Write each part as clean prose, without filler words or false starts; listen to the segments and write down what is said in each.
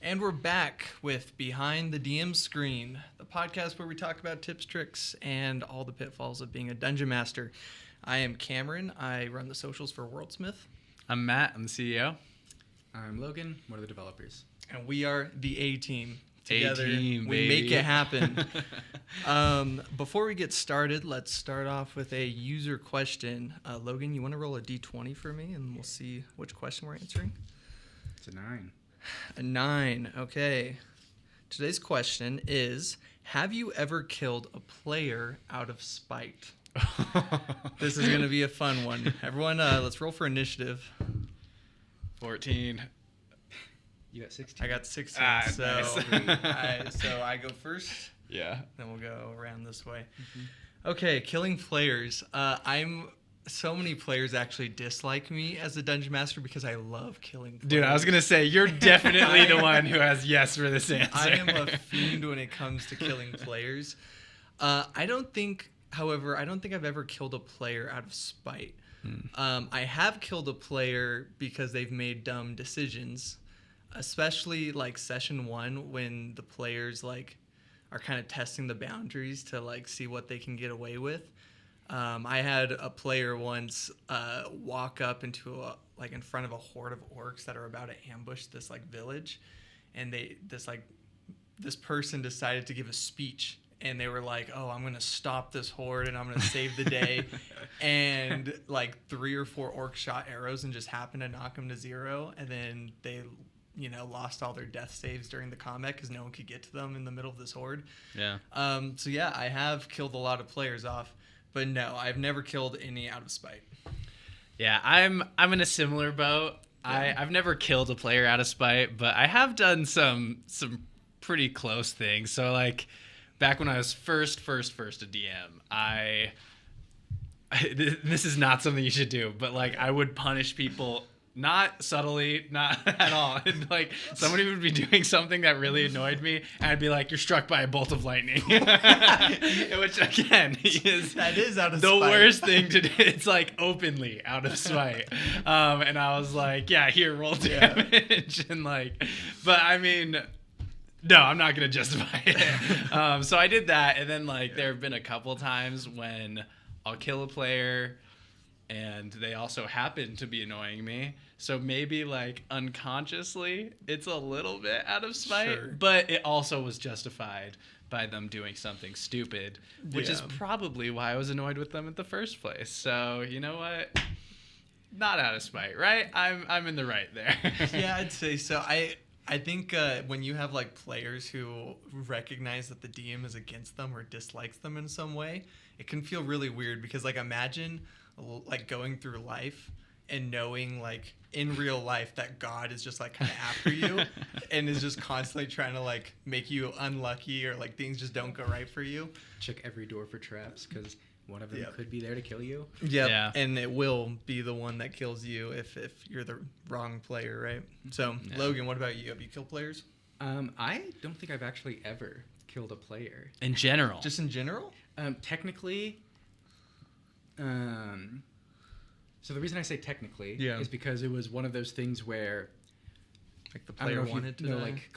And we're back with Behind the DM Screen, the podcast where we talk about tips, tricks, and all the pitfalls of being a dungeon master. I am Cameron. I run the socials for WorldSmith. I'm Matt. I'm the CEO. I'm Logan, one of the developers. And we are the A-Team. Together, A-Team, we baby. make it happen. Before we get started, let's start off with a user question. Logan, you want to roll a D20 for me, and we'll see which question we're answering? It's a 9. A 9. Okay. Today's question is, have you ever killed a player out of spite? This is going to be a fun one. Everyone, let's roll for initiative. 14. You got 16. I got 16. Nice. So I go first. Yeah. Then we'll go around this way. Mm-hmm. Okay, killing players. So many players actually dislike me as a dungeon master because I love killing players. Dude, I was going to say, you're definitely the one who has yes for this answer. I am a fiend when it comes to killing players. I don't think I've ever killed a player out of spite. I have killed a player because they've made dumb decisions, especially like session 1 when the players like are kind of testing the boundaries to like see what they can get away with. I had a player once walk up into in front of a horde of orcs that are about to ambush this like village, and this person decided to give a speech, and they were like, "Oh, I'm gonna stop this horde and I'm gonna save the day," and like 3 or 4 orcs shot arrows and just happened to knock them to 0, and then they lost all their death saves during the combat because no one could get to them in the middle of this horde. Yeah. So yeah, I have killed a lot of players off. But no, I've never killed any out of spite. Yeah, I'm in a similar boat. Yeah. I've never killed a player out of spite, but I have done some pretty close things. So like back when I was first a DM, this is not something you should do, but like I would punish people not subtly, not at all. And like somebody would be doing something that really annoyed me, and I'd be like, "You're struck by a bolt of lightning," which again is out of the spite. worst thing to do. It's like openly out of spite. And I was like, "Yeah, here, roll damage," and like, but I mean. No, I'm not gonna justify it. So I did that, and then like there have been a couple times when I'll kill a player, and they also happen to be annoying me. So maybe like unconsciously, it's a little bit out of spite, Sure. but it also was justified by them doing something stupid, which is probably why I was annoyed with them in the first place. So you know what? Not out of spite, right? I'm in the right there. Yeah, I'd say so. I think when you have like players who recognize that the DM is against them or dislikes them in some way, it can feel really weird because like imagine like going through life and knowing like in real life that God is just like kind of after you and is just constantly trying to like make you unlucky or like things just don't go right for you. Check every door for traps because one of them could be there to kill you. Yep. Yeah. And it will be the one that kills you if you're the wrong player, right? So, Logan, what about you? Have you killed players? I don't think I've actually ever killed a player. In general. Just in general? Technically, so the reason I say technically is because it was one of those things where Like the player wanted to die? like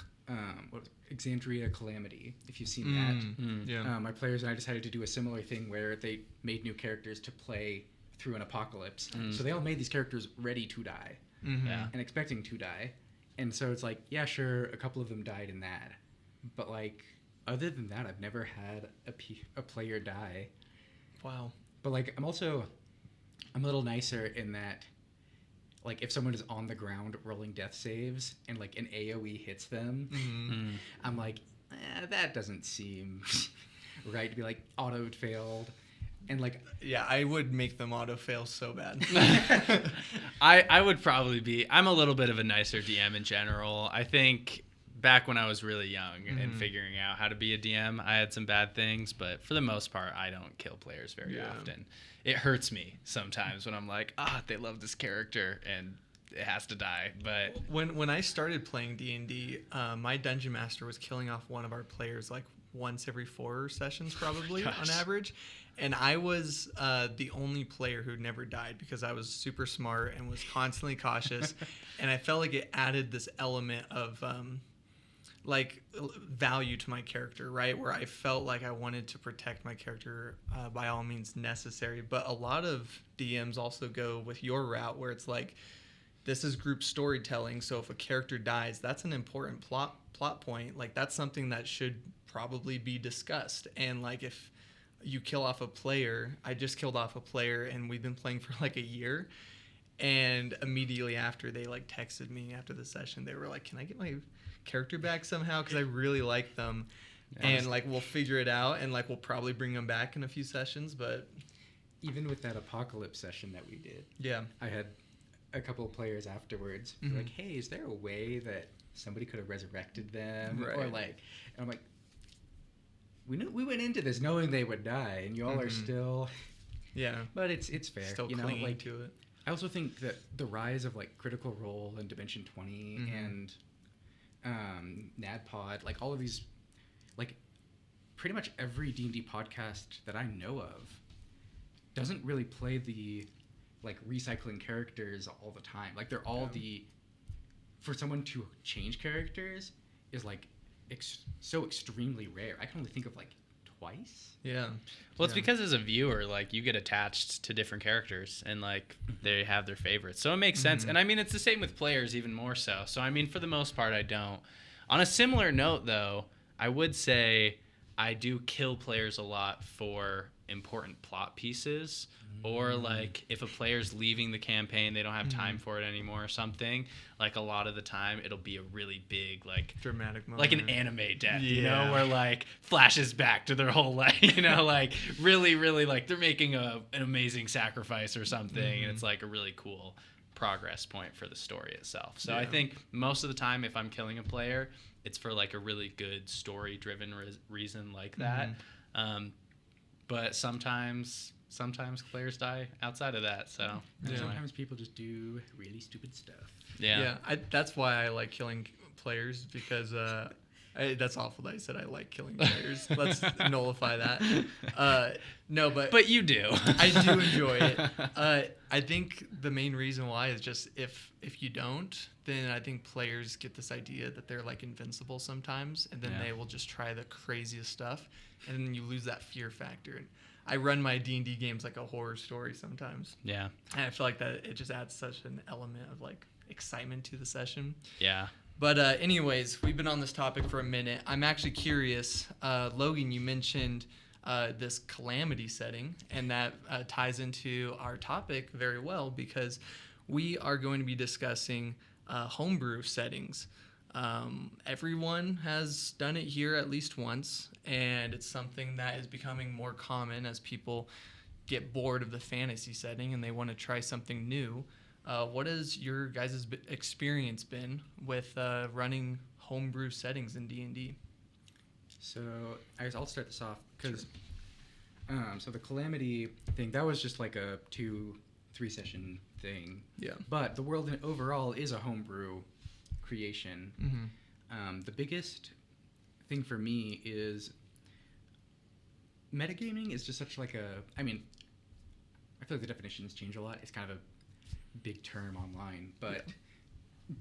what was it? Exandria Calamity, if you've seen that. Yeah. My players and I decided to do a similar thing where they made new characters to play through an apocalypse. So they all made these characters ready to die Yeah. and expecting to die. And so it's like, yeah, sure, a couple of them died in that. But like, other than that, I've never had a player die. Wow. But like, I'm a little nicer in that, like, if someone is on the ground rolling death saves and like an AoE hits them, I'm like, that doesn't seem right to be like auto failed. And like, yeah, I would make them auto fail so bad. I would probably be. I'm a little bit of a nicer DM in general. I think back when I was really young and figuring out how to be a DM, I had some bad things, but for the most part, I don't kill players very often. It hurts me sometimes when I'm like, they love this character and it has to die. But when I started playing D&D, my dungeon master was killing off one of our players like once every 4 sessions probably on average. And I was the only player who never died because I was super smart and was constantly cautious. And I felt like it added this element of value to my character, right? Where I felt like I wanted to protect my character by all means necessary. But a lot of DMs also go with your route, where it's like, this is group storytelling, so if a character dies, that's an important plot point. Like, that's something that should probably be discussed. And like, if you kill off a player, I just killed off a player, and we've been playing for like a year. And immediately after, they like texted me after the session. They were like, "Can I get my character back somehow? Because I really like them." And like, we'll figure it out, and like, we'll probably bring them back in a few sessions. But even with that apocalypse session that we did, yeah, I had a couple of players afterwards be like, "Hey, is there a way that somebody could have resurrected them?" Right. Or like, and I'm like, we went into this knowing they would die, and y'all are still, yeah. But it's fair, Still you know, clinging like, to it. I also think that the rise of like Critical Role and Dimension 20 and NADPOD, like all of these, like pretty much every D&D podcast that I know of doesn't really play the like recycling characters all the time. Like they're all for someone to change characters is like so extremely rare. I can only think of like twice. Yeah. Well, it's because as a viewer, like, you get attached to different characters, and like they have their favorites, so it makes sense. And I mean, it's the same with players, even more so. So I mean, for the most part, I don't. On a similar note, though, I would say I do kill players a lot for important plot pieces, or like if a player's leaving the campaign, they don't have time for it anymore or something. Like, a lot of the time, it'll be a really big, like, Dramatic moment. like an anime death, you know, where like flashes back to their whole life, you know, like really, really, like they're making an amazing sacrifice or something, and it's like a really cool progress point for the story itself. So I think most of the time, if I'm killing a player, it's for like a really good story-driven reason like that. But sometimes players die outside of that. So Sometimes people just do really stupid stuff. yeah. That's why I like killing players, because that's awful that I said I like killing players. Let's nullify that. No, but you do. I do enjoy it. I think the main reason why is just if you don't, then I think players get this idea that they're like invincible sometimes, and then they will just try the craziest stuff, and then you lose that fear factor. And I run my D&D games like a horror story sometimes. Yeah. And I feel like that it just adds such an element of like excitement to the session. Yeah. But anyways, we've been on this topic for a minute. I'm actually curious. Logan, you mentioned this calamity setting, and that ties into our topic very well, because we are going to be discussing homebrew settings. Everyone has done it here at least once, and it's something that is becoming more common as people get bored of the fantasy setting and they want to try something new. What has your guys' experience been with running homebrew settings in D&D? So I'll start this off, because so the calamity thing, that was just like a 2-3 session thing. Yeah. But the world overall is a homebrew creation. The biggest thing for me is metagaming is just such like I mean, I feel like the definitions change a lot. It's kind of a big term online, but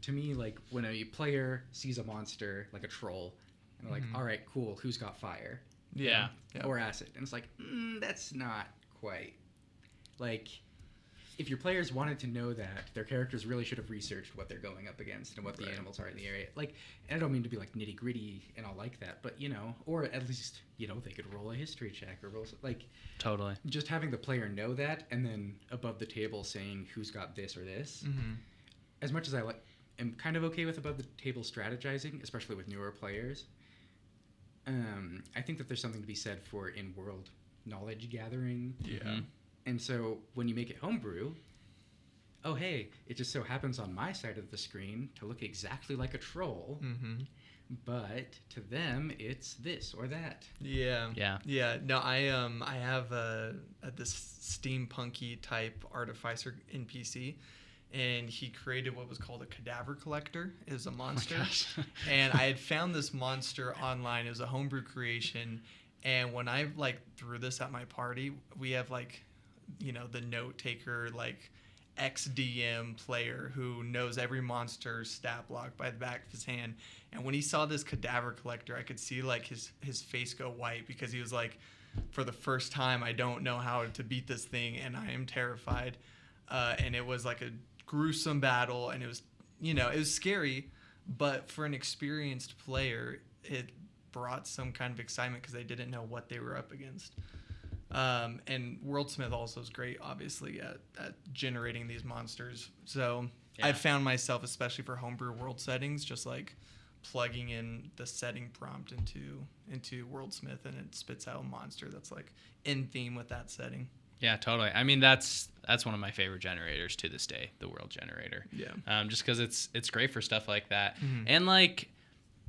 to me, like, when a player sees a monster like a troll, and they're like, all right, cool, who's got fire? Yeah. Or acid. And it's like, that's not quite. Like, if your players wanted to know that, their characters really should have researched what they're going up against and what the animals are in the area. Like, and I don't mean to be like nitty gritty and all like that, but, you know, or at least, you know, they could roll a history check or roll, like, Totally. just having the player know that, and then above the table saying who's got this or this. As much as I am kind of okay with above the table strategizing, especially with newer players, I think that there's something to be said for in-world knowledge gathering. Yeah. And so when you make it homebrew, oh, hey, it just so happens on my side of the screen to look exactly like a troll, but to them, it's this or that. Yeah. Yeah. Yeah. No, I have this steampunky type artificer NPC, and he created what was called a cadaver collector. It was a monster. Oh my gosh. And I had found this monster online. It was a homebrew creation. And when I like threw this at my party, we have like, you know, the note taker, like ex-DM player who knows every monster stat block by the back of his hand. And when he saw this cadaver collector, I could see like his face go white, because he was like, for the first time, I don't know how to beat this thing, and I am terrified. And it was like a gruesome battle, and it was, it was scary, but for an experienced player, it brought some kind of excitement because they didn't know what they were up against. And WorldSmith also is great, obviously, at generating these monsters. So I found myself, especially for homebrew world settings, just like plugging in the setting prompt into WorldSmith, and it spits out a monster that's like in theme with that setting. Yeah, totally. I mean, that's one of my favorite generators to this day, the world generator. Yeah. Just because it's great for stuff like that. Mm-hmm. And like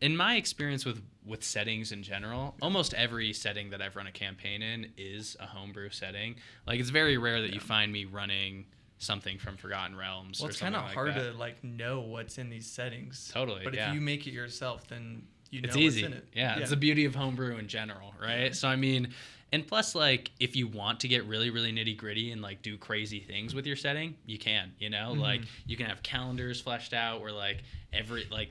in my experience with settings in general, almost every setting that I've run a campaign in is a homebrew setting. Like, it's very rare that you find me running something from Forgotten Realms. Well, or it's something kind of like hard that. to like know what's in these settings. Totally. But if you make it yourself, then you know it's easy. what's in it. Yeah, it's the beauty of homebrew in general, right? Yeah. So I mean, and plus, like, if you want to get really, really nitty gritty and like do crazy things with your setting, you can. Mm-hmm. Like you can have calendars fleshed out where like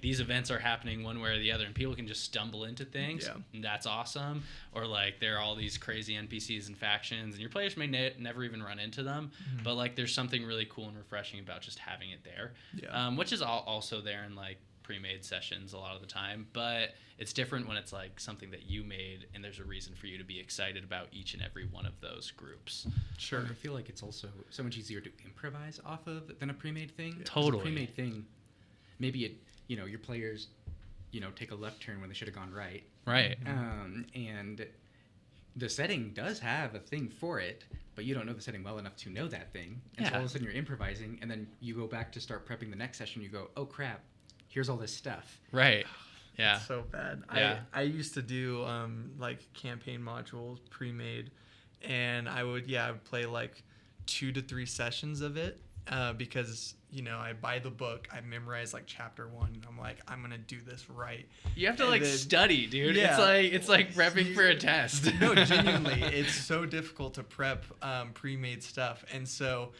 these events are happening one way or the other, and people can just stumble into things. Yeah. And that's awesome. Or like there are all these crazy NPCs and factions, and your players may never even run into them, but like there's something really cool and refreshing about just having it there. Yeah. Which is also there in like pre-made sessions a lot of the time, but it's different when it's like something that you made and there's a reason for you to be excited about each and every one of those groups. Sure. I feel like it's also so much easier to improvise off of than a pre-made thing. Yeah. Totally. A pre-made thing, maybe it, your players, take a left turn when they should have gone right. Right. And the setting does have a thing for it, but you don't know the setting well enough to know that thing. And so all of a sudden you're improvising, and then you go back to start prepping the next session, you go, oh crap, here's all this stuff. Right. Yeah. It's so bad. Yeah. I used to do like campaign modules pre-made, and I would play like 2 to 3 sessions of it because I buy the book, I memorize like chapter 1, and I'm like, I'm gonna do this right. You have to study, dude. Yeah. It's like prepping for a test. No, genuinely, it's so difficult to prep pre-made stuff, and so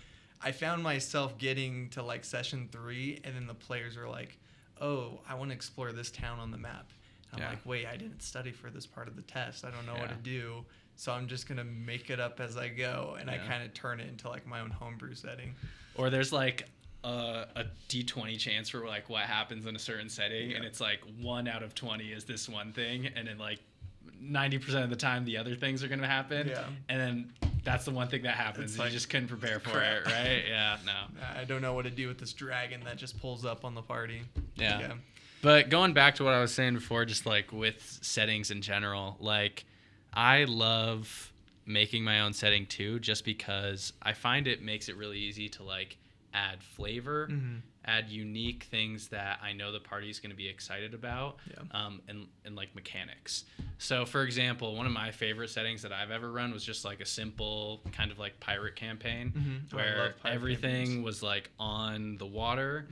I found myself getting to like session 3, and then the players are like, oh, I want to explore this town on the map. And I'm like, wait, I didn't study for this part of the test. I don't know what to do. So I'm just going to make it up as I go. And I kind of turn it into like my own homebrew setting. Or there's like a D20 chance for like what happens in a certain setting. And it's like 1 out of 20 is this one thing. And then like 90% of the time the other things are going to happen. Yeah. And then that's the one thing that happens. And you just couldn't prepare for it, right? Yeah, no. I don't know what to do with this dragon that just pulls up on the party. Yeah. But going back to what I was saying before, just like with settings in general, like I love making my own setting too, just because I find it makes it really easy to like add flavor, add unique things that I know the party's going to be excited about, and like mechanics. So for example, one of my favorite settings that I've ever run was just like a simple kind of like pirate campaign where everything was like on the water.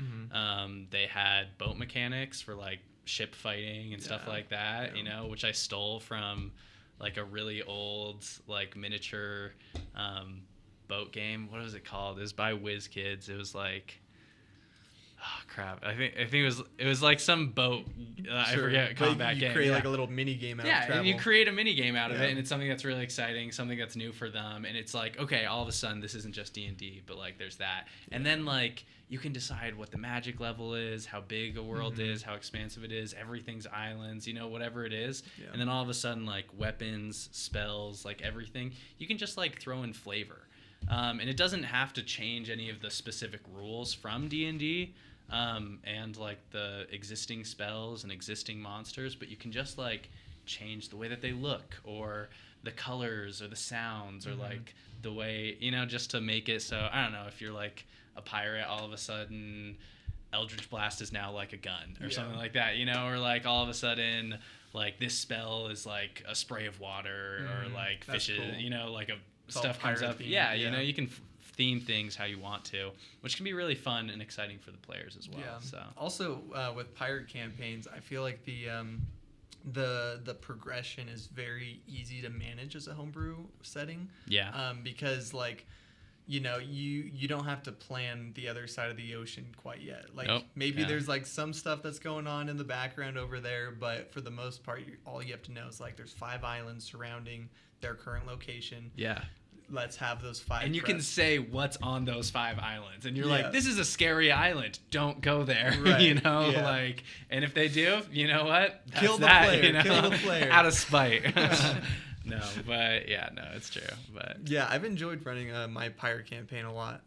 They had boat mechanics for like ship fighting and stuff like that, which I stole from like a really old like miniature boat game. What was it called? It was by WizKids. It was like, oh crap! I think it was like some boat. I forget combat game. You create like a little mini game out of travel. Yeah, you create a mini game out of it, and it's something that's really exciting, something that's new for them, and it's like, okay, all of a sudden this isn't just D&D, but like there's that, and then like you can decide what the magic level is, how big a world is, how expansive it is, everything's islands, whatever it is, and then all of a sudden like weapons, spells, like everything, you can just like throw in flavor. And it doesn't have to change any of the specific rules from D&D and like the existing spells and existing monsters, but you can just like change the way that they look or the colors or the sounds or like the way, just to make it so, I don't know, if you're like a pirate, all of a sudden Eldritch Blast is now like a gun or something like that, or like all of a sudden like this spell is like a spray of water or like fishes, cool. Like a stuff comes up. You can theme things how you want to, which can be really fun and exciting for the players as well. Yeah. So also with pirate campaigns, I feel like the progression is very easy to manage as a homebrew setting. Yeah. Because like you don't have to plan the other side of the ocean quite yet. Like Nope. maybe Yeah. there's like some stuff that's going on in the background over there, but for the most part, all you have to know is like there's 5 islands surrounding their current location. Yeah. Let's have those 5. And you can prepped. say what's on those 5 islands, and you're Yeah. like, "This is a scary island. Don't go there." Right, You know, yeah. like, and if they do, you know what? That's Kill the that, player, You know? kill the player. Out of spite. No, but yeah, no, it's true. But Yeah, I've enjoyed running my pirate campaign a lot.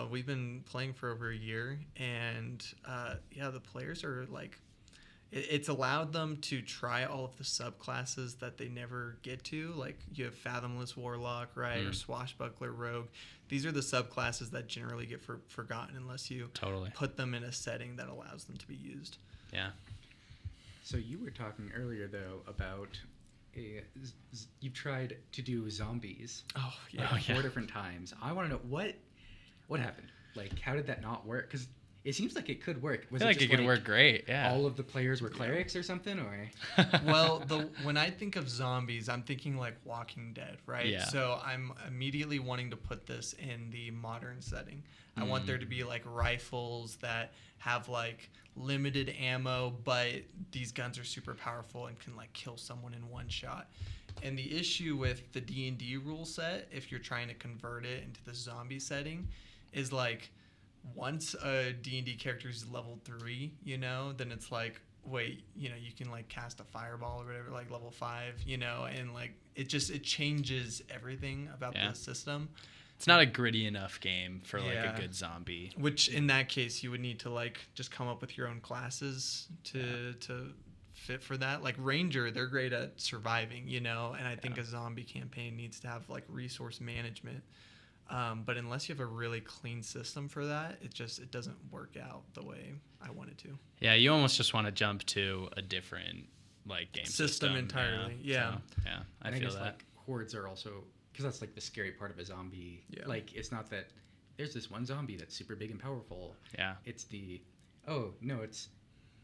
We've been playing for over a year, and yeah, the players are like, it's allowed them to try all of the subclasses that they never get to. Like you have Fathomless Warlock, right, or Swashbuckler Rogue. These are the subclasses that generally get forgotten unless you totally. put them in a setting that allows them to be used. Yeah. So you were talking earlier though about you've tried to do zombies. Oh yeah. Oh, yeah. 4 different times. I want to know what happened. Like, how did that not work? Because it seems like it could work. I feel like it could work great. Yeah. All of the players were clerics or something, or Well, when I think of zombies, I'm thinking like Walking Dead, right? Yeah. So I'm immediately wanting to put this in the modern setting. I want there to be like rifles that have like limited ammo, but these guns are super powerful and can like kill someone in one shot. And the issue with the D&D rule set, if you're trying to convert it into the zombie setting, is like once a D&D character is level 3, then it's like, wait, you can like cast a fireball or whatever, like level 5, and like it changes everything about Yeah. the system. It's not a gritty enough game for like Yeah. a good zombie. Which in that case, you would need to like just come up with your own classes to fit for that. Like Ranger, they're great at surviving, and I think a zombie campaign needs to have like resource management. But unless you have a really clean system for that, it doesn't work out the way I want it to. Yeah, you almost just want to jump to a different like game System entirely, yeah. So, yeah, I and feel guess that. like hordes are also, because that's like the scary part of a zombie. Yeah. Like, it's not that there's this one zombie that's super big and powerful. Yeah. It's it's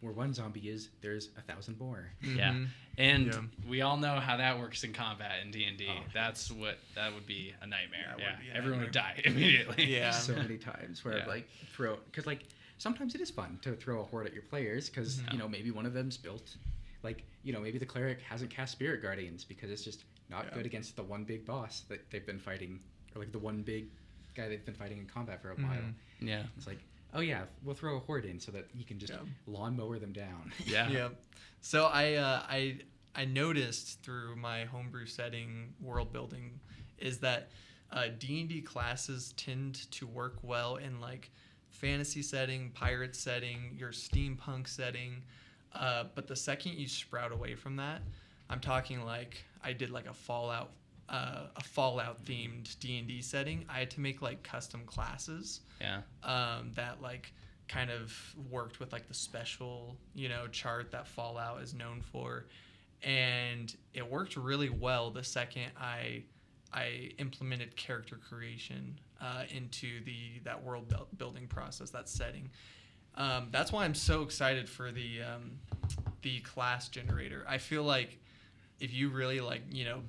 where one zombie is, there's 1,000 more. Yeah, Mhm. and Yeah. we all know how that works in combat in D&D. Oh. That would be a nightmare. That would Yeah, be a everyone would nightmare. die immediately. Yeah. So many times where Yeah. I've like because like sometimes it is fun to throw a horde at your players because maybe one of them's built like maybe the cleric hasn't cast Spirit Guardians because it's just not good against the one big boss that they've been fighting, or like the one big guy they've been fighting in combat for a while. Yeah. It's like, oh yeah, we'll throw a horde in so that he can just lawnmower them down. Yeah. Yeah. So I noticed through my homebrew setting world building is that D&D classes tend to work well in like fantasy setting, pirate setting, your steampunk setting. But the second you sprout away from that, I'm talking like I did like a Fallout themed D&D setting. I had to make like custom classes. Yeah. That like kind of worked with like the special chart that Fallout is known for, and it worked really well the second I implemented character creation into that world building process, that setting. That's why I'm so excited for the class generator. I feel like if you really like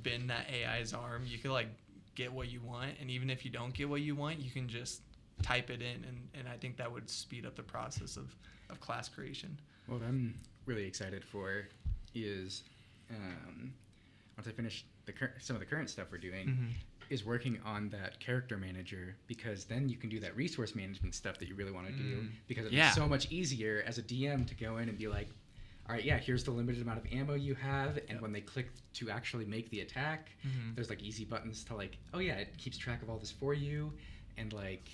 bend that AI's arm, you can like get what you want, and even if you don't get what you want, you can just type it in, and I think that would speed up the process of class creation. What I'm really excited for is once I finish some of the current stuff we're doing, is working on that character manager, because then you can do that resource management stuff that you really want to do, because it's so much easier as a DM to go in and be like, all right, yeah, here's the limited amount of ammo you have, and when they click to actually make the attack, there's like easy buttons to like, oh yeah, it keeps track of all this for you, and like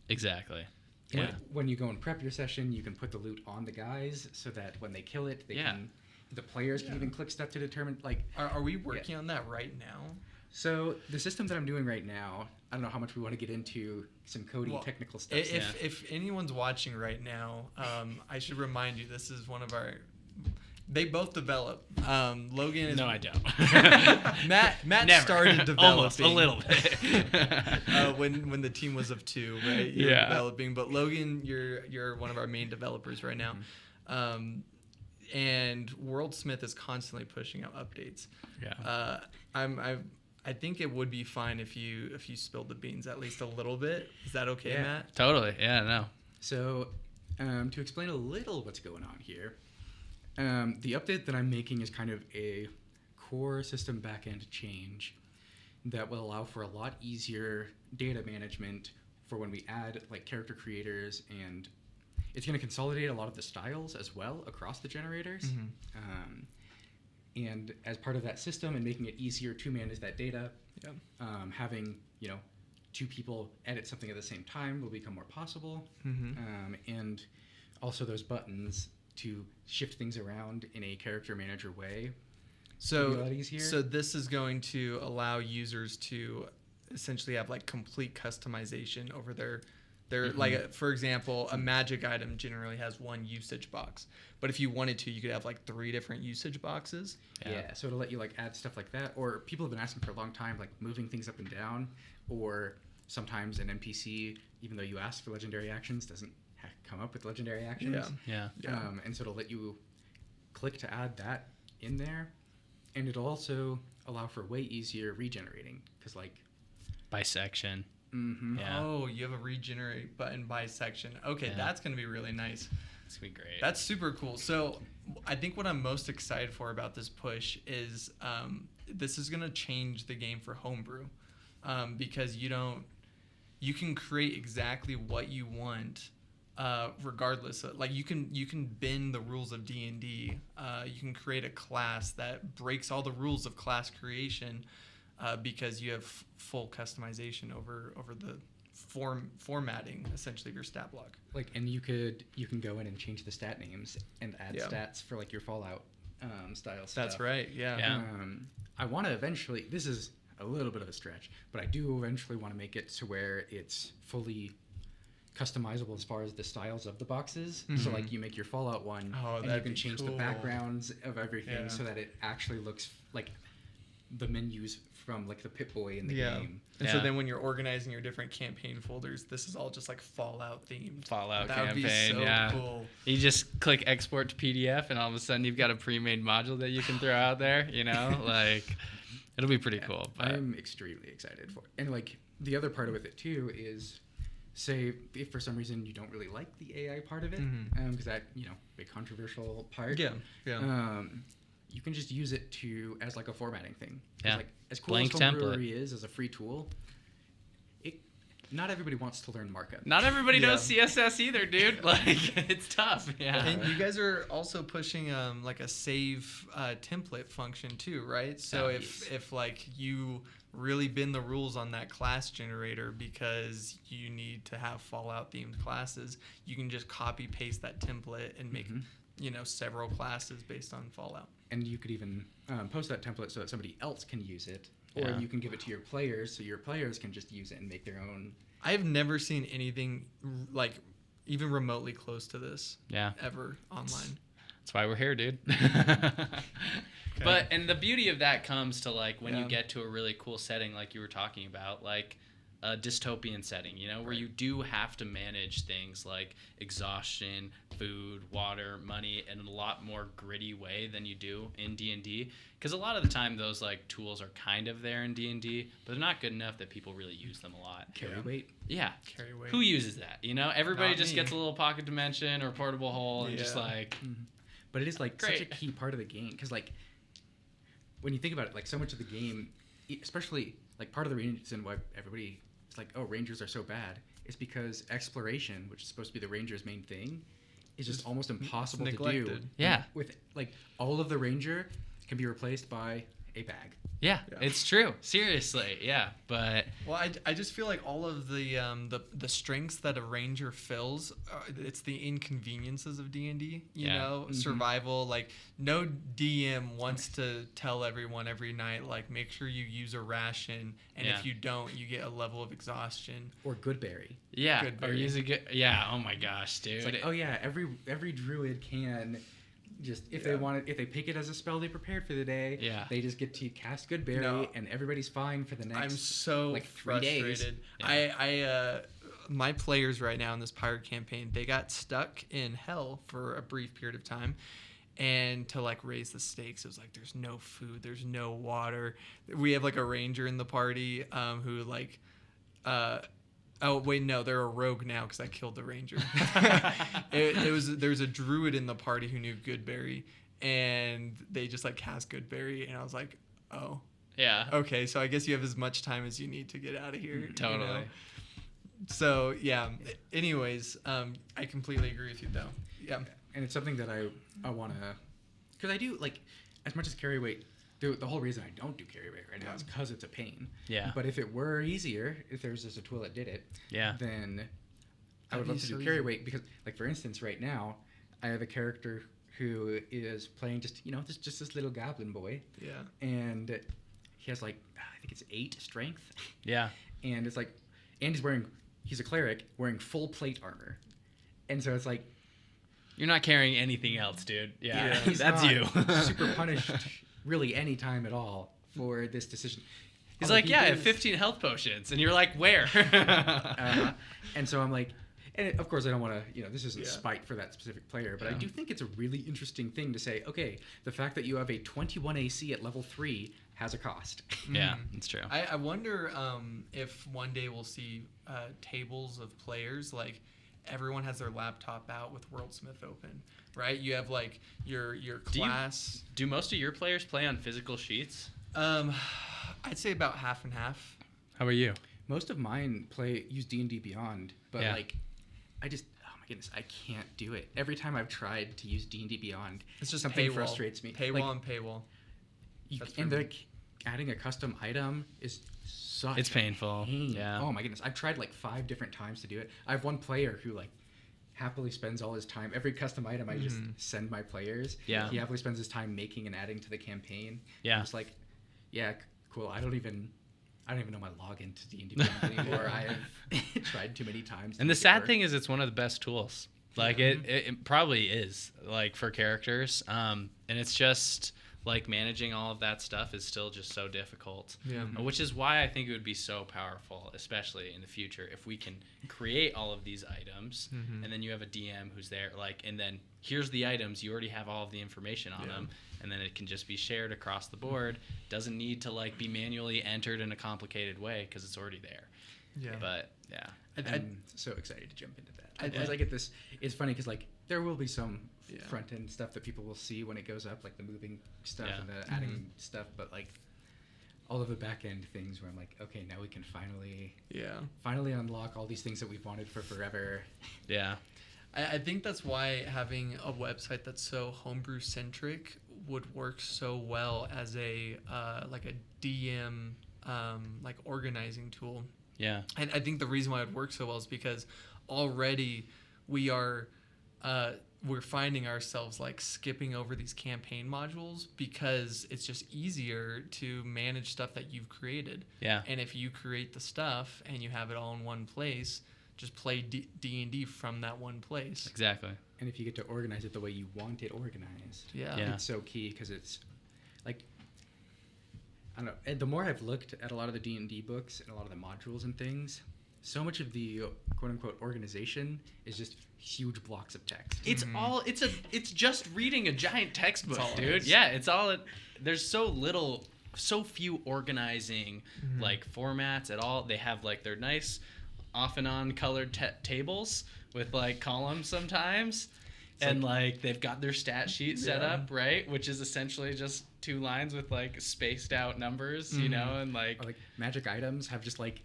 Exactly. Yeah. when you go and prep your session, you can put the loot on the guys so that when they kill it, they can, the players can even click stuff to determine like. Are we working on that right now? So the system that I'm doing right now, I don't know how much we want to get into some coding technical stuff. If anyone's watching right now, I should remind you, this is one of our. They both develop. Logan is. No, I don't. Matt Never. started developing Almost a little bit. when the team was of 2, right? You were developing, but Logan, you're one of our main developers right now. And WorldSmith is constantly pushing out updates. Yeah. I think it would be fine if you spilled the beans at least a little bit. Is that okay, Yeah. Matt? Totally. Yeah. No. So, to explain a little what's going on here, the update that I'm making is kind of a core system backend change that will allow for a lot easier data management for when we add like character creators, and it's going to consolidate a lot of the styles as well across the generators. And as part of that system and making it easier to manage that data, having, you know, 2 people edit something at the same time will become more possible. And also those buttons to shift things around in a character manager way will be a lot easier. So this is going to allow users to essentially have like complete customization over their like, for example, a magic item generally has 1 usage box, but if you wanted to, you could have like 3 different usage boxes. Yeah, so it'll let you like add stuff like that, or people have been asking for a long time, like moving things up and down, or sometimes an NPC, even though you ask for legendary actions, doesn't come up with legendary actions. Yeah. And so it'll let you click to add that in there, and it'll also allow for way easier regenerating, because like By section. Yeah. Oh, you have a regenerate button by section. Okay, that's going to be really nice. It's going to be great. That's super cool. So I think what I'm most excited for about this push is this is going to change the game for Homebrew, because you can create exactly what you want, regardless of, like, you can bend the rules of D&D. You can create a class that breaks all the rules of class creation, because you have full customization over the formatting essentially of your stat block. like, and you can go in and change the stat names and add stats for like your Fallout style stuff. That's right. Yeah. I want to eventually, this is a little bit of a stretch, but I do eventually want to make it to where it's fully customizable as far as the styles of the boxes. So like you make your Fallout one, and you can change the backgrounds of everything so that it actually looks like the menus from like the Pip-Boy in the game. And so then when you're organizing your different campaign folders, this is all just like Fallout themed. Fallout that campaign. Would be so cool. You just click export to PDF, and all of a sudden you've got a pre-made module that you can throw out there. You know, like it'll be pretty cool. But I'm extremely excited for it. And like the other part of it too is, say if for some reason you don't really like the AI part of it, because that, you know, a controversial part. You can just use it as like a formatting thing. Like, as cool Blank as template. Homebrew is as a free tool, not everybody wants to learn markup. not everybody knows CSS either, dude. Like, it's tough. Yeah. And you guys are also pushing like a save template function too, right? So if like you really bend the rules on that class generator because you need to have Fallout themed classes, you can just copy paste that template and make you know, several classes based on Fallout. And you could even post that template so that somebody else can use it, or you can give it to your players so your players can just use it and make their own. I've never seen anything like even remotely close to this ever online. That's why we're here, dude. But, and the beauty of that comes to, like, when you get to a really cool setting like you were talking about, like a dystopian setting, you know, where you do have to manage things like exhaustion, food, water, money in a lot more gritty way than you do in D&D. Because a lot of the time those, like, tools are kind of there in D&D, but they're not good enough that people really use them a lot. Carry weight. Yeah. Carry weight. Who uses that? You know, everybody Not just me. gets a little pocket dimension or portable hole and just like. But it is like Great. such a key part of the game, because like when you think about it, like so much of the game, especially like part of the reason why everybody is like, oh, rangers are so bad, is because exploration, which is supposed to be the ranger's main thing, is just almost impossible to do. neglected. Yeah. With like all of the ranger can be replaced by a bag. Yeah, it's true. Seriously, yeah. But Well, I just feel like all of the strengths that a ranger fills, it's the inconveniences of D&D. You know, survival. Like, no DM wants to tell everyone every night, like, make sure you use a ration, and if you don't, you get a level of exhaustion. Or Goodberry. yeah, Good or berry. use a good. Yeah. Oh my gosh, dude. It's like, oh yeah, every druid can just, if they want it, if they pick it as a spell they prepared for the day, they just get to cast Goodberry, and everybody's fine for the next. I'm so like 3 days. frustrated. My players right now in this pirate campaign, they got stuck in hell for a brief period of time, And to like raise the stakes, it was like there's no food, there's no water. We have like a ranger in the party who like oh wait, no, they're a rogue now because I killed the ranger. There's a druid in the party who knew Goodberry, and they just like cast Goodberry, and I was like, oh, Yeah. okay, so I guess you have as much time as you need to get out of here. Totally. You know? So yeah. Anyways, I completely agree with you though. Yeah. And it's something that I want to, because I do like, as much as carry weight, the whole reason I don't do carry weight right now is because it's a pain. Yeah. But if it were easier, if there was just a tool that did it, then I would love to do carry weight, because like for instance right now I have a character who is playing just this little goblin boy. Yeah. And he has like, I think it's 8 strength. Yeah. And it's like, and he's a cleric wearing full plate armor. And so it's like, You're not carrying anything else, dude. Yeah. he's That's not you. super punished really any time at all for this decision. He's Although like, he I have is- 15 health potions. And you're like, where? And so I'm like, and of course I don't want to, this isn't Yeah. spite for that specific player, but I Yeah. do think it's a really interesting thing to say, okay, the fact that you have a 21 AC at level 3 has a cost. Yeah, that's true. I wonder if one day we'll see tables of players, like everyone has their laptop out with WorldSmith open, right? You have like your class. Do most of your players play on physical sheets? I'd say about half and half. How about you? Most of mine use D&D Beyond, but Yeah. like, oh my goodness, I can't do it. Every time I've tried to use D&D Beyond, It's just something paywall. frustrates me. Paywall Like, and paywall. That's and for me. like adding a custom item is such It's painful. a pain. Yeah. Oh my goodness, I've tried like 5 different times to do it. I have one player who like happily spends all his time, every custom item I just send my players. Yeah. He happily spends his time making and adding to the campaign. Yeah. I'm just like, yeah, cool. I don't even know my login to D&D Beyond anymore. I've tried too many times. And the sad thing is, it's one of the best tools. Like it probably is, like, for characters. And it's just like managing all of that stuff is still just so difficult. Yeah. Which is why I think it would be so powerful, especially in the future, if we can create all of these items, and then you have a DM who's there, like, and then here's the items, you already have all of the information on them, and then it can just be shared across the board. Doesn't need to like be manually entered in a complicated way because it's already there. Yeah. But yeah. I'm so excited to jump into that. I- As I get this, it's funny because like there will be some Yeah. front end stuff that people will see when it goes up, like the moving stuff Yeah. and the adding stuff, but like all of the back end things where I'm like, okay, now we can finally unlock all these things that we've wanted for forever. Yeah. I think that's why having a website that's so homebrew centric would work so well as a like a DM like organizing tool. Yeah. I think the reason why it works so well is because already we're finding ourselves like skipping over these campaign modules because it's just easier to manage stuff that you've created. Yeah. And if you create the stuff and you have it all in one place, just play D&D from that one place. Exactly. And if you get to organize it the way you want it organized, Yeah. Yeah. it's so key because it's like, I don't know. And the more I've looked at a lot of the D&D books and a lot of the modules and things, so much of the quote unquote organization is just huge blocks of text. It's it's just reading a giant textbook, That's all it dude. is. Yeah, there's so few organizing like formats at all. They have like their nice off and on colored tables with like columns sometimes. And like they've got their stat sheet set up, right? Which is essentially just 2 lines with like spaced out numbers, you know, and like, Or like magic items have just like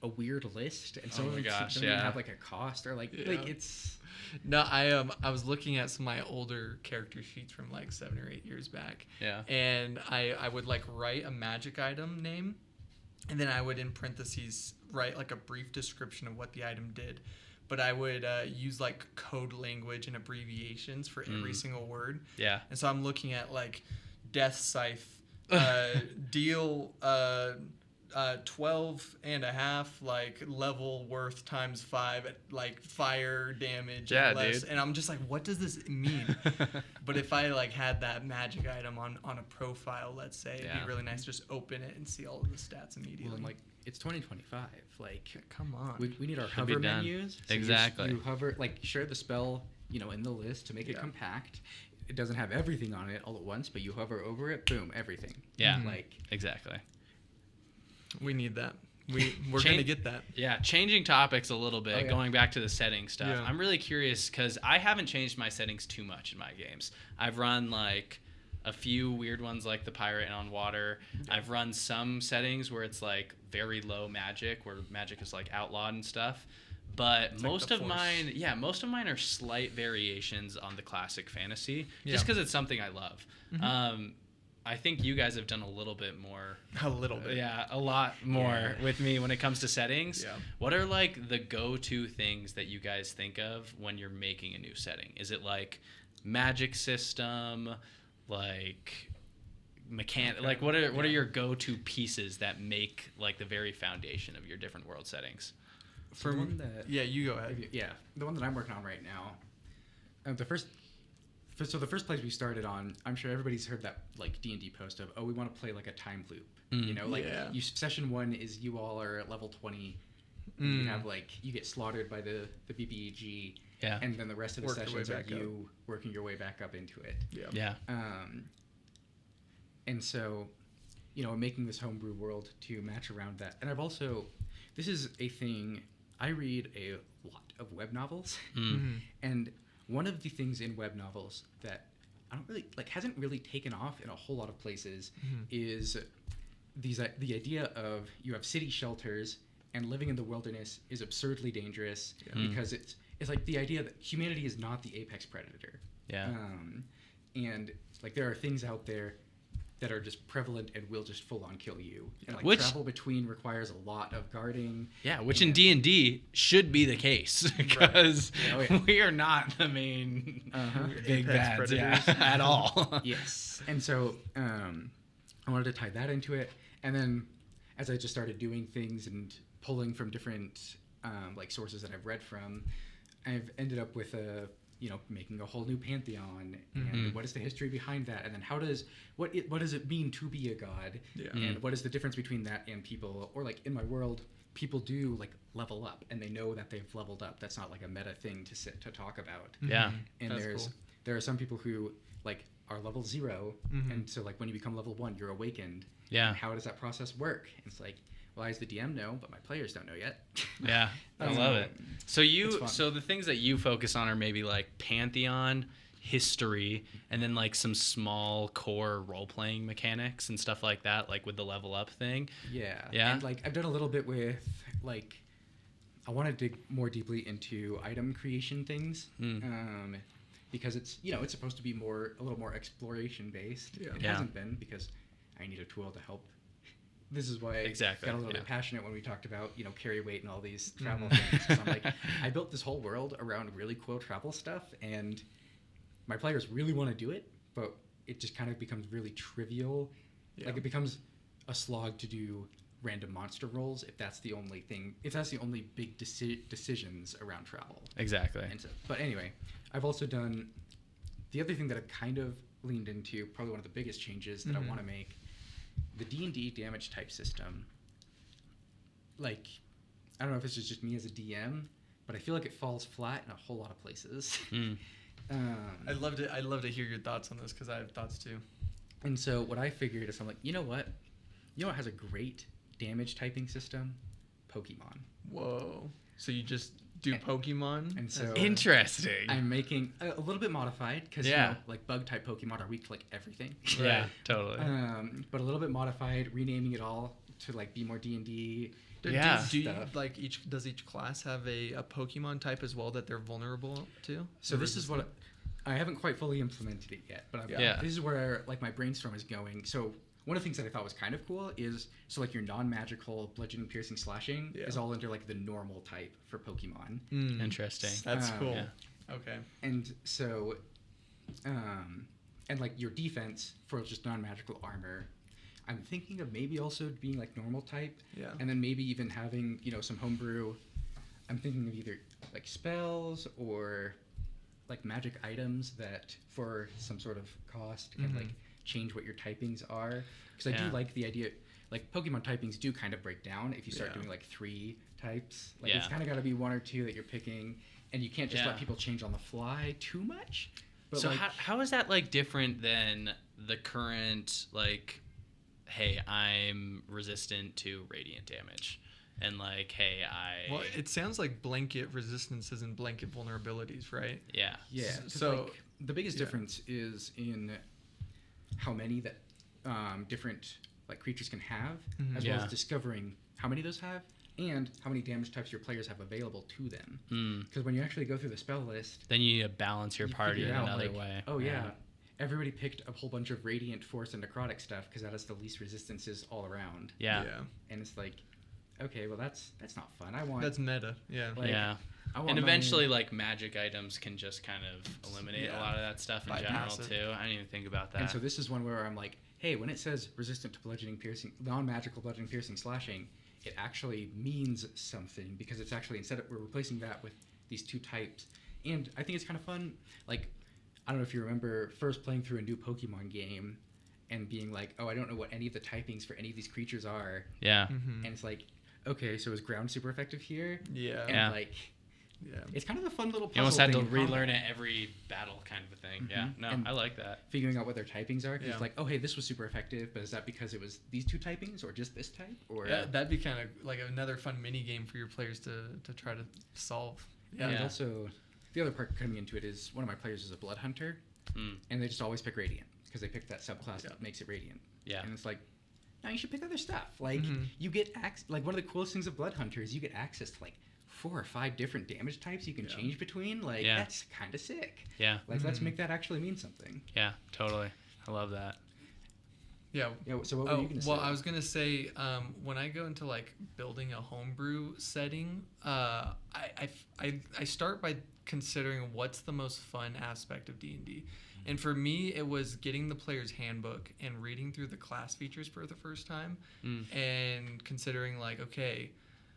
a weird list, and some Oh of my them gosh, don't even yeah. have like a cost or like it's. No, I was looking at some of my older character sheets from like 7 or 8 years back. Yeah. And I would like write a magic item name, and then I would in parentheses write like a brief description of what the item did. But I would use like code language and abbreviations for every single word. yeah. And so I'm looking at like Death Scythe, deal 12 and a half like level worth times 5 at like fire damage. Yeah, and less. dude. And I'm just like, what does this mean? But if I like had that magic item on a profile, let's say, it'd Yeah. be really nice to just open it and see all of the stats immediately. Well, and like it's 2025. Like come on. we need our Should be hover done. menus. So Exactly. You hover, like share the spell, in the list to make it compact. it doesn't have everything on it all at once, but you hover over it, boom, everything. Yeah. Like Exactly. We need that. We're Chan- gonna get that. Yeah, changing topics a little bit, Oh, yeah. going back to the settings stuff. Yeah. I'm really curious because I haven't changed my settings too much in my games. I've run like a few weird ones like the pirate and on water. Yeah. I've run some settings where it's like very low magic, where magic is like outlawed and stuff. But It's like most the of Force. mine are slight variations on the classic fantasy, Yeah. just because it's something I love. Mm-hmm. I think you guys have done a little bit more. A little bit. Yeah, a lot more with me when it comes to settings. Yeah. What are like the go-to things that you guys think of when you're making a new setting? Is it like magic system, like like what are your go-to pieces that make like the very foundation of your different world settings? the one that you go ahead. the one that I'm working on right now. The first place we started on, I'm sure everybody's heard that like D&D post of, we want to play like a time loop. You know, like Yeah. session 1 is you all are at level 20. And you have like you get slaughtered by the BBEG. Yeah. And then the rest of the Work your way sessions are back you working your way back up into it. Yeah. And so, you know, making this homebrew world to match around that. And I've also, this is a thing, I read a lot of web novels. Mm-hmm. And one of the things in web novels that I don't really, like, hasn't really taken off in a whole lot of places is the idea of you have city shelters and living in the wilderness is absurdly dangerous because it's like the idea that humanity is not the apex predator. Yeah. And like there are things out there that are just prevalent and will just full on kill you. And like Which- travel between requires a lot of guarding. Yeah, which in D&D should be the case because Oh, yeah. we are not the main big Apex bads predators. at all. Yes. And so I wanted to tie that into it. And then as I just started doing things and pulling from different like sources that I've read from, I've ended up with making a whole new pantheon and what is the history behind that, and then what does it mean to be a god, and what is the difference between that and people, or like in my world, people do like level up and they know that they've leveled up. That's not like a meta thing to sit to talk about. Yeah. And That's there are some people who like are level 0, and so like when you become level 1, you're awakened. Yeah. And how does that process work? It's like, well, I as the DM know, but my players don't know yet. Yeah, I love it. So It's fun. so the things that you focus on are maybe like pantheon, history, and then like some small core role-playing mechanics and stuff like that, like with the level up thing. Yeah. Yeah? And like I've done a little bit with like I want to dig more deeply into item creation things. Because it's it's supposed to be a little more exploration based. Yeah. It Yeah. hasn't been because I need a tool to help. This is why Exactly, I got a little yeah. bit passionate when we talked about carry weight and all these travel things. 'Cause I'm like, I built this whole world around really cool travel stuff, and my players really want to do it, but it just kind of becomes really trivial. Yeah. Like it becomes a slog to do random monster rolls if that's the only thing, if that's the only big decisions around travel. Exactly. And so, but anyway, I've also done the other thing that I've kind of leaned into, probably one of the biggest changes that I want to make, the D&D damage type system. Like, I don't know if it's just me as a DM, but I feel like it falls flat in a whole lot of places. I'd love to hear your thoughts on this because I have thoughts too. And so what I figured is I'm like, you know what has a great damage typing system? Pokemon. Whoa. So you just do Pokemon? And so Interesting. I'm making a little bit modified because Yeah. like bug type Pokemon are weak to like everything. Yeah, totally. But a little bit modified, renaming it all to like be more D&D. Yeah. Do you stuff. like does each class have a Pokemon type as well that they're vulnerable to? So this is what I haven't quite fully implemented it yet, but this is where like my brainstorm is going. So one of the things that I thought was kind of cool is like your non-magical bludgeoning, piercing, slashing is all under like the normal type for Pokemon. Interesting. That's cool. Yeah. Okay. And so, and like your defense for just non-magical armor, I'm thinking of maybe also being like normal type. Yeah. And then maybe even having, some homebrew. I'm thinking of either like spells or like magic items that for some sort of cost can like change what your typings are. Because I do like the idea, like Pokemon typings do kind of break down if you start doing like 3 types. Like it's kind of got to be 1 or 2 that you're picking, and you can't just let people change on the fly too much. But So like, how is that like different than the current like, hey, I'm resistant to radiant damage, and like, hey, Well, it sounds like blanket resistances and blanket vulnerabilities, right? yeah. yeah. 'Cause, So like, the biggest difference is in how many that different like creatures can have, as well Yeah. as discovering how many those have and how many damage types your players have available to them. Because when you actually go through the spell list, Then you need to balance your you party figure in out, another like, way. oh yeah, everybody picked a whole bunch of radiant, force, and necrotic stuff because that has the least resistances all around. Yeah. And it's like, okay, well that's not fun. I want That's meta. Yeah. like, Yeah. I want And my- eventually, like, magic items can just kind of eliminate a Yeah. lot of that stuff in Bypass general, it. too. I didn't even think about that. And so this is one where I'm like, hey, when it says resistant to bludgeoning, piercing, non-magical bludgeoning, piercing, slashing, it actually means something because it's actually, instead of, we're replacing that with these two types. And I think it's kind of fun. Like, I don't know if you remember first playing through a new Pokemon game and being like, oh, I don't know what any of the typings for any of these creatures are. yeah. Mm-hmm. And it's like, okay, so is ground super effective here? Yeah. And Yeah. like, Yeah. it's kind of a fun little puzzle You almost had to thing in combat. relearn it every battle kind of a thing. Yeah. Mhm. No, And- I like that. Figuring out what their typings are. 'Cause Yeah. it's like, oh, hey, this was super effective, but is that because it was these two typings or just this type? Or Yeah, that'd be kind of like another fun mini game for your players to try to solve. Yeah. And Yeah. also, the other part coming into it is one of my players is a blood hunter, Mm. and they just always pick radiant because they picked that subclass Yeah. that makes it radiant. Yeah. And it's like, now you should pick other stuff. Like Mhm. you get like one of the coolest things of blood hunter is you get access to like 4 or 5 different damage types you can Yeah. change between. Like Yeah. that's kind of sick. Yeah. Like let's Mhm. make that actually mean something. Yeah. Totally. I love that. Yeah. Yeah. So what were you gonna say? Well, I was gonna say when I go into like building a homebrew setting, I start by considering what's the most fun aspect of D&D. And for me, it was getting the player's handbook and reading through the class features for the first time, and considering like, okay,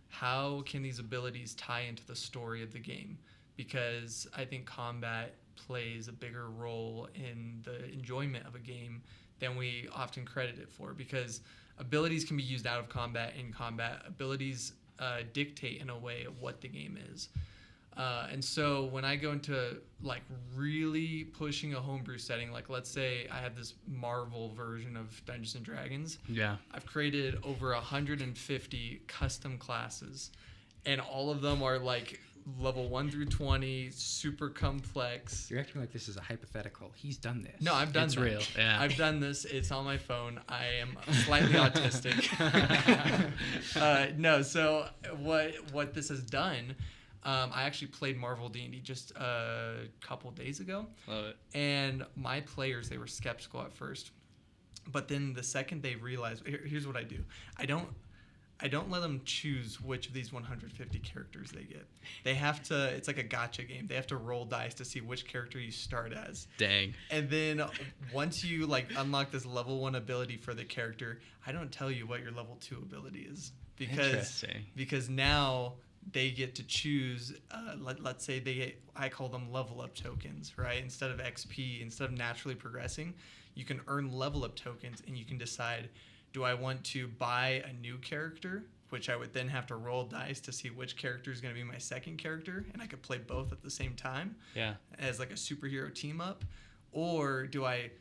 how can these abilities tie into the story of the game? Because I think combat plays a bigger role in the enjoyment of a game than we often credit it for, because abilities can be used out of combat. In combat, abilities dictate in a way of what the game is. And so when I go into like really pushing a homebrew setting, like let's say I have this Marvel version of Dungeons and Dragons, Yeah. I've created over 150 custom classes, and all of them are like level 1 through 20, super complex. You're acting like this is a hypothetical. He's done this. No, I've done It's that. real, yeah. I've done this. It's on my phone. I am slightly autistic. No, so what this has done, I actually played Marvel D&D just a couple days ago, Love it. and my players, they were skeptical at first, but then the second they realized, here's what I do. I don't let them choose which of these 150 characters they get. They have to, it's like a gotcha game. They have to roll dice to see which character you start as. Dang. And then once you like unlock this level 1 ability for the character, I don't tell you what your level 2 ability is, Interesting. because now they get to choose, let's say they get, I call them level up tokens, right? Instead of XP, instead of naturally progressing, you can earn level up tokens, and you can decide, do I want to buy a new character, which I would then have to roll dice to see which character is going to be my second character, and I could play both at the same time Yeah. as like a superhero team up, or do I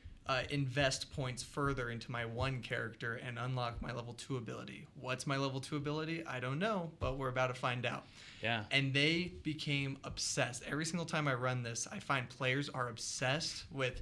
invest points further into my one character and unlock my level 2 ability? What's my level 2 ability? I don't know, but we're about to find out. Yeah. And they became obsessed. Every single time I run this, I find players are obsessed with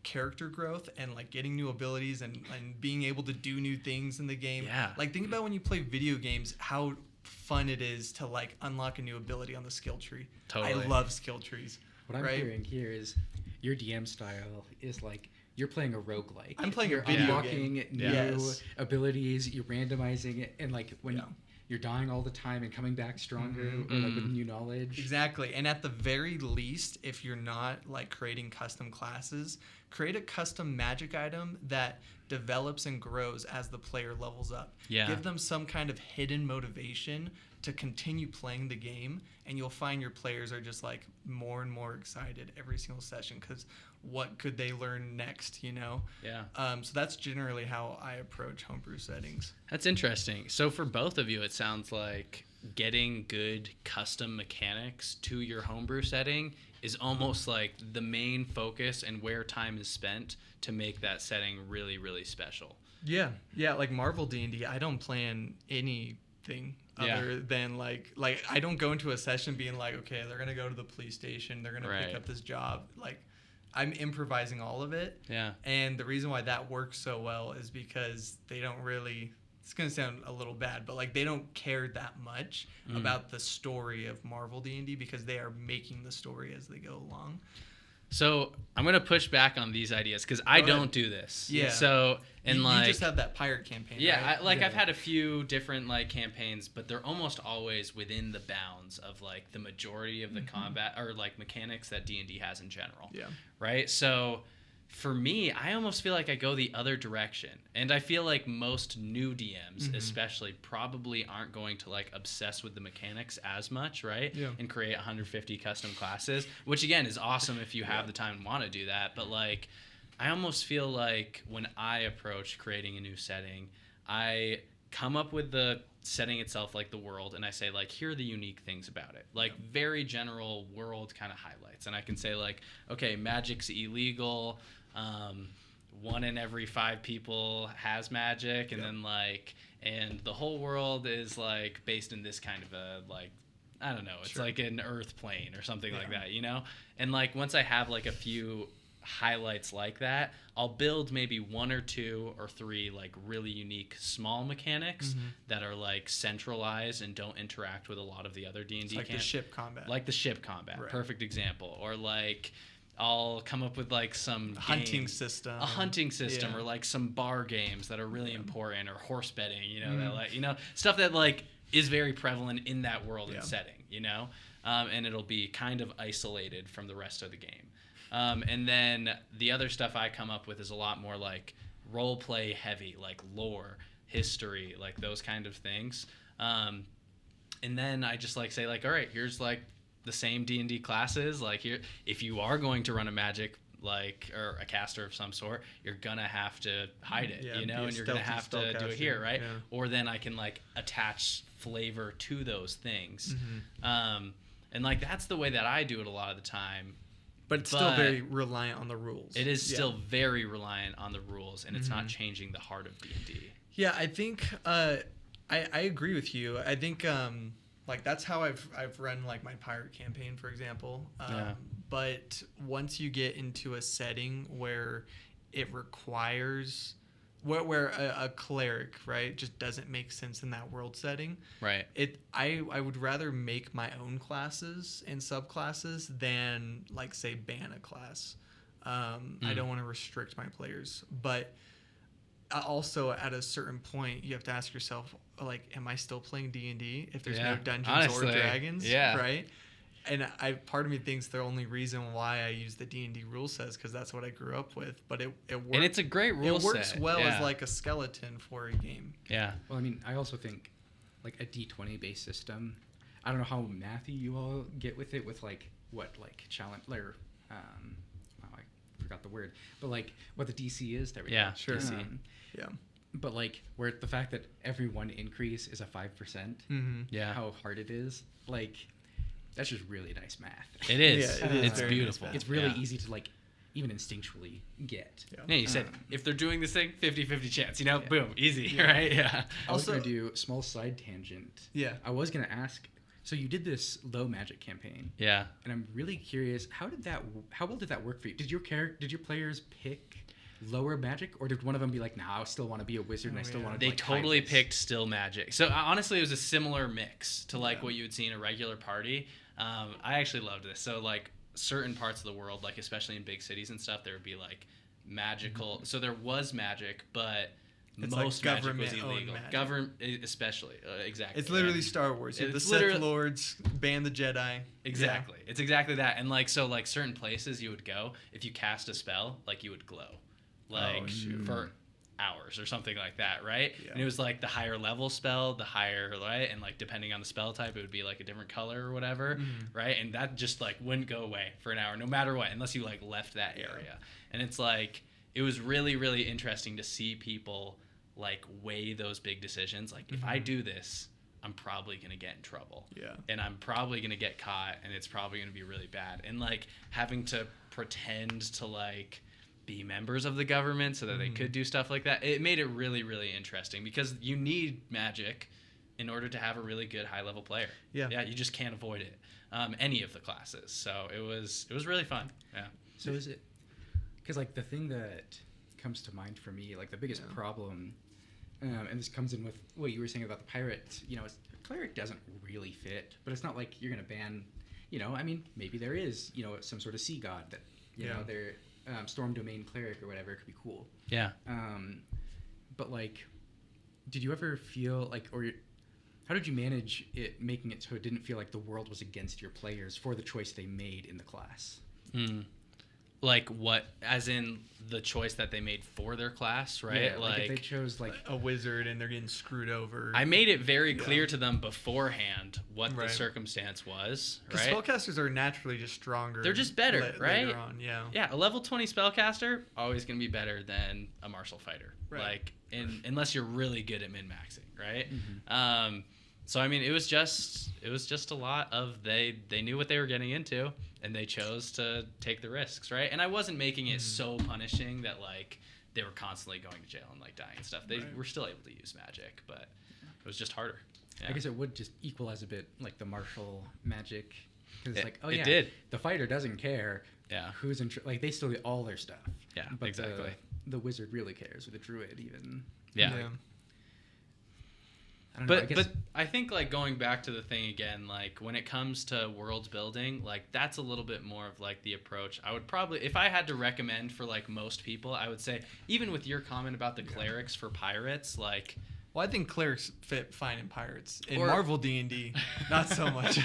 character growth and like getting new abilities and being able to do new things in the game. Yeah. Like think about when you play video games, how fun it is to like unlock a new ability on the skill tree. Totally. I love skill trees. What I'm right? hearing here is your DM style is like you're playing a roguelike. I'm playing a you're video unlocking game. new Yes. abilities, you're randomizing it, and like when Yeah. you're dying all the time and coming back stronger Mhm. or like with new knowledge. Exactly. And at the very least, if you're not like creating custom classes, create a custom magic item that develops and grows as the player levels up. Yeah. Give them some kind of hidden motivation to continue playing the game, and you'll find your players are just like more and more excited every single session because what could they learn next, you know? Yeah. So that's generally how I approach homebrew settings. That's interesting. So for both of you, it sounds like getting good custom mechanics to your homebrew setting is almost like the main focus and where time is spent to make that setting really, really special. Yeah, like Marvel D&D, I don't plan anything other than like I don't go into a session being like, okay, they're gonna go to the police station, they're gonna pick up this job. Like, I'm improvising all of it. Yeah. And the reason why that works so well is because they don't really, it's gonna sound a little bad, but like they don't care that much about the story of Marvel D&D because they are making the story as they go along. So I'm gonna push back on these ideas because I don't do this. Yeah. So and you like just have that pirate campaign. Yeah, right? I've had a few different like campaigns, but they're almost always within the bounds of like the majority of the combat or like mechanics that D&D has in general. Yeah. Right. So for me, I almost feel like I go the other direction, and I feel like most new DMs, especially, probably aren't going to like obsess with the mechanics as much, right? Yeah. And create 150 custom classes, which again is awesome if you have the time and want to do that. But like, I almost feel like when I approach creating a new setting, I come up with the setting itself, like the world, and I say like, here are the unique things about it, like very general world kind of highlights, and I can say like, okay, magic's illegal. 1 in every 5 people has magic, and then like, and the whole world is like based in this kind of a like, I don't know, it's like an earth plane or something like that, you know? And like once I have like a few highlights like that, I'll build maybe 1 or 2 or 3 like really unique small mechanics that are like centralized and don't interact with a lot of the other D&D like the ship combat. Like the ship combat, Right. Perfect example. Or like I'll come up with like some hunting system. A hunting system, Yeah. or like some bar games that are really important, or horse betting, you know, that like, you know, stuff that like is very prevalent in that world and setting, you know, and it'll be kind of isolated from the rest of the game. And then the other stuff I come up with is a lot more like role play heavy, like lore, history, like those kind of things. And then I just like say like, all right, here's like the same D&D classes. Like here, if you are going to run a magic like or a caster of some sort, you're gonna have to hide it, you know, and you're gonna have to do it here, right? Yeah. Or then I can like attach flavor to those things. And like that's the way that I do it a lot of the time. But it's still very reliant on the rules. It is still very reliant on the rules, and it's not changing the heart of D&D. Yeah, I think I agree with you. I think like that's how I've run like my pirate campaign, for example. But once you get into a setting where it requires where a cleric, right, just doesn't make sense in that world setting. Right. I would rather make my own classes and subclasses than like say ban a class. I don't want to restrict my players, but also at a certain point you have to ask yourself like, am I still playing D&D if there's no Dungeons or Dragons? Right. And part of me thinks the only reason why I use the D&D rule set is because that's what I grew up with. But it works. And it's a great rule set. It works well as like a skeleton for a game. Yeah. Well, I mean, I also think like a D20 based system. I don't know how mathy you all get with it, with like what like challenge or I forgot the word, but like what the DC is. There we go. Sure. DC. Yeah. But like where the fact that every 1 increase is a 5%. Yeah. How hard it is, like. That's just really nice math. It is. Yeah, it is It's very beautiful. nice It's really easy to like even instinctually get. Yeah, you said if they're doing this thing, 50-50 chance, you know, boom, easy, right? Yeah. I was going to do a small side tangent. Yeah. I was going to ask, so you did this low magic campaign. Yeah. And I'm really curious, how well did that work for you? Did your players pick lower magic, or did one of them be like, nah, I still want to be a wizard and I still want to They like, totally hide this? picked still magic. So honestly, it was a similar mix to like what you would see in a regular party. I actually loved this. So like certain parts of the world, like especially in big cities and stuff, there would be like magical. So there was magic, but it's most like magic was government-owned illegal. magic. Government, especially, exactly. It's literally Star Wars. You have the Sith Lords ban the Jedi. Exactly. Yeah. It's exactly that. And like so, like certain places you would go, if you cast a spell, like you would glow. Like hours or something like that, right? Yeah. And it was like the higher level spell, the higher, right? And like depending on the spell type, it would be like a different color or whatever, right? And that just like wouldn't go away for an hour, no matter what, unless you like left that area. And it's like, it was really, really interesting to see people like weigh those big decisions. Like, if I do this, I'm probably going to get in trouble. Yeah. And I'm probably going to get caught, and it's probably going to be really bad. And like having to pretend to like be members of the government so that they could do stuff like that, it made it really, really interesting, because you need magic in order to have a really good high level player. Yeah, you just can't avoid it, any of the classes. So it was really fun. Yeah. So is it, because like the thing that comes to mind for me, like the biggest problem, and this comes in with what you were saying about the pirate, you know, cleric doesn't really fit, but it's not like you're going to ban, you know, I mean, maybe there is, you know, some sort of sea god that, you know, they're storm domain cleric or whatever, it could be cool. Yeah. But like, did you ever feel like, or how did you manage it, making it so it didn't feel like the world was against your players for the choice they made in the class? Like what, as in the choice that they made for their class, right? Yeah, like if they chose like a wizard and they're getting screwed over. I made it very clear to them beforehand what the circumstance was, right? Because spellcasters are naturally just stronger. They're just better, right? Later on, Yeah, a level 20 spellcaster, always going to be better than a martial fighter. Right. Like, unless you're really good at min-maxing, right? So, I mean, it was just a lot of they knew what they were getting into, and they chose to take the risks, right? And I wasn't making it so punishing that, like, they were constantly going to jail and, like, dying and stuff. They were still able to use magic, but it was just harder. Yeah. I guess it would just equalize a bit, like, the martial magic. Because it's like, oh, it yeah, did. The fighder doesn't care who's in... like, they still get all their stuff. Yeah, but exactly. The wizard really cares, or the druid even. Yeah. I don't know, But I think, like, going back to the thing again, like, when it comes to world building, like, that's a little bit more of, like, the approach. I would probably, if I had to recommend for, like, most people, I would say, even with your comment about the clerics for pirates, like... Well, I think clerics fit fine in pirates. In Marvel D&D, not so much.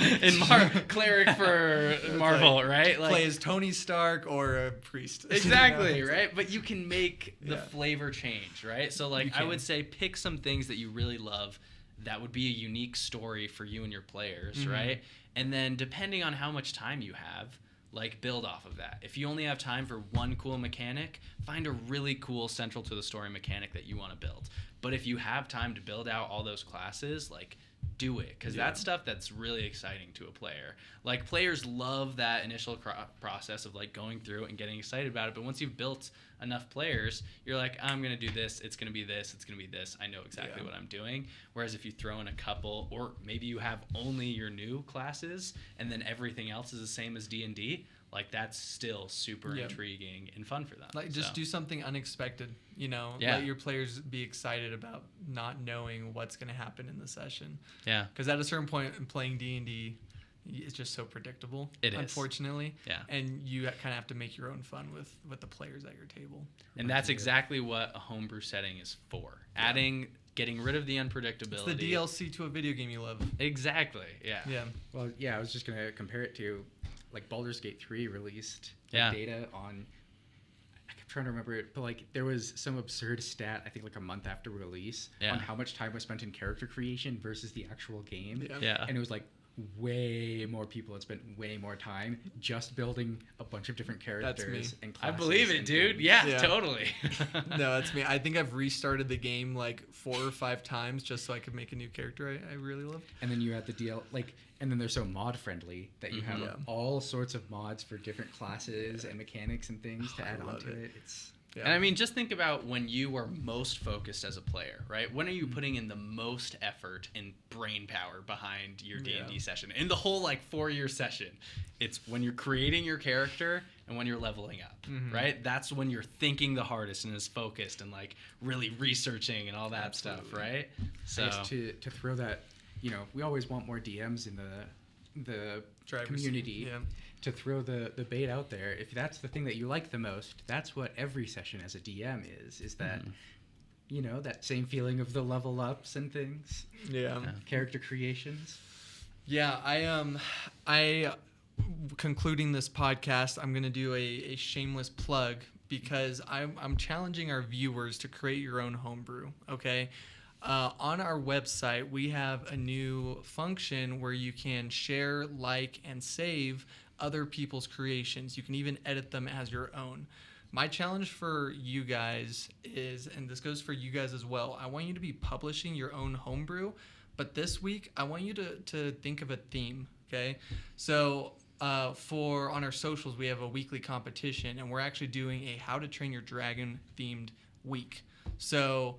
Cleric for Marvel, like, right? Like, play as Tony Stark or a priest. Exactly, right? But you can make the flavor change, right? So, like, I would say pick some things that you really love that would be a unique story for you and your players, right? And then depending on how much time you have, like, build off of that. If you only have time for one cool mechanic, find a really cool central to the story mechanic that you want to build. But if you have time to build out all those classes, like, do it, because that's stuff that's really exciting to a player. Like, players love that initial process of, like, going through and getting excited about it, but once you've built enough players, you're like, I'm going to do this, it's going to be this, it's going to be this, I know exactly what I'm doing. Whereas if you throw in a couple, or maybe you have only your new classes, and then everything else is the same as D&D, like, that's still super intriguing and fun for them. Like, just do something unexpected, you know? Let your players be excited about not knowing what's going to happen in the session. Yeah. Because at a certain point in playing D&D, it's just so predictable, unfortunately. Yeah. And you kind of have to make your own fun with the players at your table. And that's exactly what a homebrew setting is for. Getting rid of the unpredictability. It's the DLC to a video game you love. Exactly, yeah. Yeah. Well, yeah, I was just going to compare it to, like, Baldur's Gate 3 released data on... I kept trying to remember it, but, like, there was some absurd stat, I think, like, a month after release, on how much time was spent in character creation versus the actual game. Yeah. And it was, like, way more people had spent way more time just building a bunch of different characters and classes. I believe it, dude. Yeah, totally. No, that's me. I think I've restarted the game like 4 or 5 times just so I could make a new character I really loved. And then you had the DL, like, and then they're so mod friendly that you have all sorts of mods for different classes and mechanics and things to add on to it. It's And I mean, just think about when you are most focused as a player, right? When are you putting in the most effort and brain power behind your D&D session? In the whole, like, 4-year session, it's when you're creating your character and when you're leveling up, right? That's when you're thinking the hardest and is focused and, like, really researching and all that stuff, right? So I guess to throw that, you know, we always want more DMs in the community. To throw the bait out there, if that's the thing that you like the most, that's what every session as a DM is that, you know, that same feeling of the level ups and things. Character creations. I concluding this podcast, I'm going to do a shameless plug. because I'm challenging our viewers to create your own homebrew. Okay. On our website, we have a new function where you can share, like, and save other people's creations. You can even edit them as your own. My challenge for you guys is, and this goes for you guys as well, I want you to be publishing your own homebrew, but this week I want you to think of a theme, okay? So on our socials, we have a weekly competition, and we're actually doing a How to Train Your Dragon themed week. So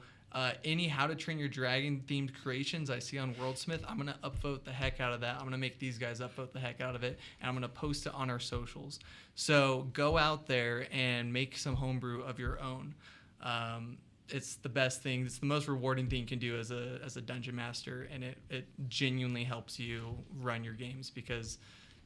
any How to Train Your Dragon themed creations I see on WorldSmith, I'm going to upvote the heck out of that. I'm going to make these guys upvote the heck out of it, and I'm going to post it on our socials. So go out there and make some homebrew of your own. It's the best thing. It's the most rewarding thing you can do as a dungeon master, and it genuinely helps you run your games, because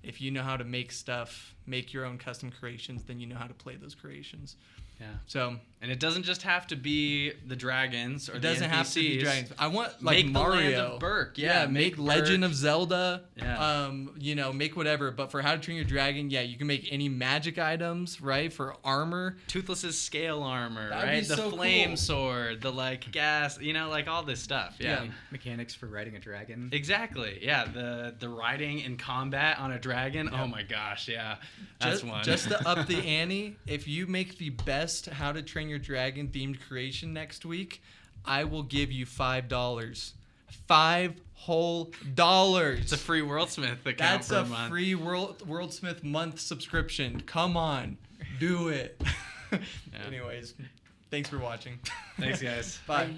if you know how to make stuff, make your own custom creations, then you know how to play those creations. Yeah. So, and it doesn't just have to be the dragons or it the doesn't NPCs. have to be dragons. I want like make Mario. the land of Berk. Yeah, make Berk. Legend of Zelda. Yeah. Make whatever. But for How to Train Your Dragon, yeah, you can make any magic items, right? For armor. Toothless's scale armor, That'd be right? The so flame cool. sword, the like gas, like all this stuff. Yeah. Mechanics for riding a dragon. Exactly. Yeah. The riding in combat on a dragon. Yep. Oh my gosh. Yeah. That's one. Just to up the ante, if you make the best How to Train Your Dragon themed creation next week, I will give you $5. $5 whole. It's a free WorldSmith account That's for a a month. free WorldSmith month subscription. Come on, do it. Yeah. Anyways, thanks for watching. Thanks, guys. Bye. Bye.